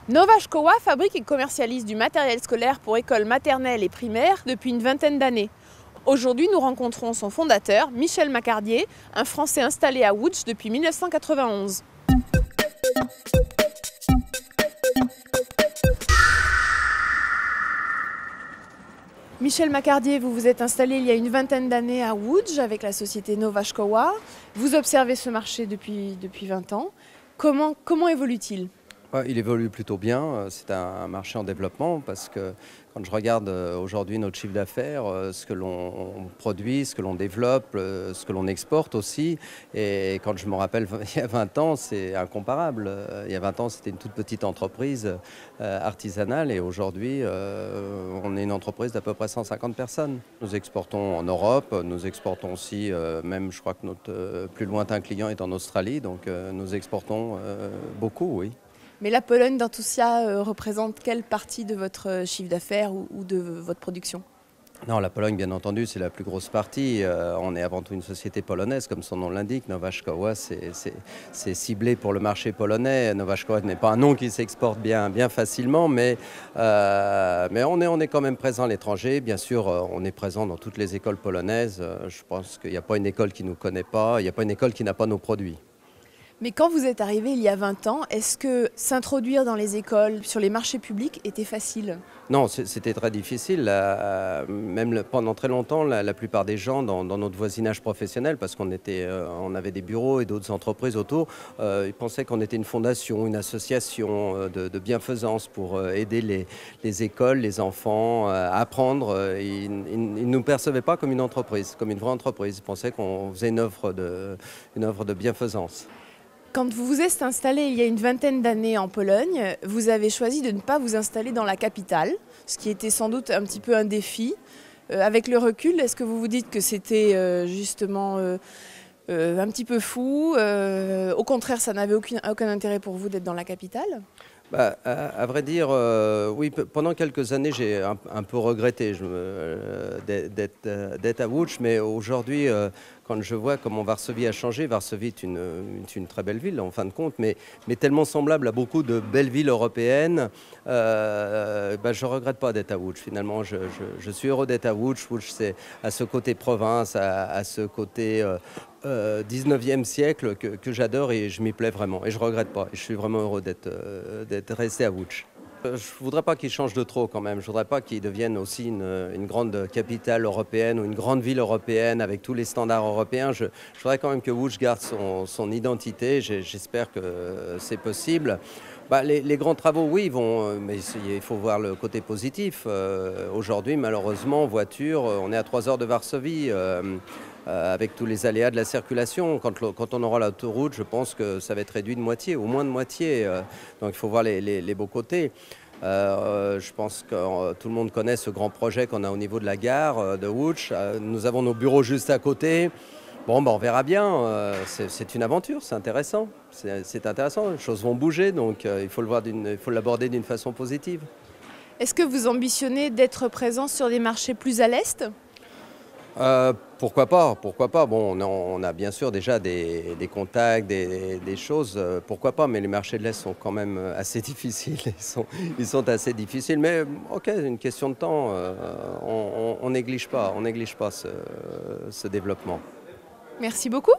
Nova Szkoła fabrique et commercialise du matériel scolaire pour écoles maternelles et primaires depuis une vingtaine d'années. Aujourd'hui, nous rencontrons son fondateur, Michel Macardier, un Français installé à Łódź depuis 1991. Michel Macardier, vous vous êtes installé il y a une vingtaine d'années à Łódź avec la société Nova Szkoła. Vous observez ce marché depuis 20 ans. Comment évolue-t-il ? Il évolue plutôt bien, c'est un marché en développement parce que quand je regarde aujourd'hui notre chiffre d'affaires, ce que l'on produit, ce que l'on développe, ce que l'on exporte aussi, et quand je me rappelle il y a 20 ans, c'est incomparable. Il y a 20 ans, c'était une toute petite entreprise artisanale et aujourd'hui, on est une entreprise d'à peu près 150 personnes. Nous exportons en Europe, nous exportons aussi, même je crois que notre plus lointain client est en Australie, donc nous exportons beaucoup, oui. Mais la Pologne, dans tout ça, représente quelle partie de votre chiffre d'affaires ou de votre production ? Non, la Pologne, bien entendu, c'est la plus grosse partie. On est avant tout une société polonaise, comme son nom l'indique. Nova Szkoła, c'est ciblé pour le marché polonais. Nova Szkoła n'est pas un nom qui s'exporte bien facilement, mais on est quand même présent à l'étranger. Bien sûr, on est présent dans toutes les écoles polonaises. Je pense qu'il n'y a pas une école qui ne nous connaît pas, il n'y a pas une école qui n'a pas nos produits. Mais quand vous êtes arrivé il y a 20 ans, est-ce que s'introduire dans les écoles, sur les marchés publics, était facile ? Non, c'était très difficile. Même pendant très longtemps, la plupart des gens dans notre voisinage professionnel, parce qu'on avait des bureaux et d'autres entreprises autour, ils pensaient qu'on était une fondation, une association de bienfaisance pour aider les écoles, les enfants à apprendre. Ils ne nous percevaient pas comme une entreprise, comme une vraie entreprise. Ils pensaient qu'on faisait une œuvre de bienfaisance. Quand vous vous êtes installé il y a une vingtaine d'années en Pologne, vous avez choisi de ne pas vous installer dans la capitale, ce qui était sans doute un petit peu un défi. Avec le recul, est-ce que vous vous dites que c'était justement un petit peu fou ? Au contraire, ça n'avait aucun intérêt pour vous d'être dans la capitale ? À vrai dire, oui, pendant quelques années, j'ai un peu regretté d'être à Łódź, mais aujourd'hui, quand je vois comment Varsovie a changé, Varsovie est une très belle ville en fin de compte, mais tellement semblable à beaucoup de belles villes européennes, je ne regrette pas d'être à Łódź. Finalement, je suis heureux d'être à Łódź. Łódź, c'est à ce côté province, à ce côté 19e siècle que j'adore et je m'y plais vraiment. Et je ne regrette pas. Et je suis vraiment heureux d'être resté à Łódź. Je ne voudrais pas qu'il change de trop quand même. Je ne voudrais pas qu'il devienne aussi une grande capitale européenne ou une grande ville européenne avec tous les standards européens. Je voudrais quand même que Łódź garde son identité. J'espère que c'est possible. Les grands travaux, oui, mais il faut voir le côté positif. Aujourd'hui, malheureusement, en voiture, on est à 3 heures de Varsovie. Avec tous les aléas de la circulation. Quand on aura l'autoroute, je pense que ça va être réduit de moitié, au moins de moitié. Donc il faut voir les beaux côtés. Je pense que tout le monde connaît ce grand projet qu'on a au niveau de la gare de Łódź. Nous avons nos bureaux juste à côté. Bon, on verra bien. C'est une aventure, c'est intéressant. C'est intéressant, les choses vont bouger, donc il faut l'aborder d'une façon positive. Est-ce que vous ambitionnez d'être présent sur des marchés plus à l'Est ? Pourquoi pas. Bon, on a bien sûr déjà des contacts, des choses, pourquoi pas, mais les marchés de l'Est sont quand même assez difficiles, ils sont assez difficiles, mais ok, une question de temps, on néglige pas ce développement. Merci beaucoup.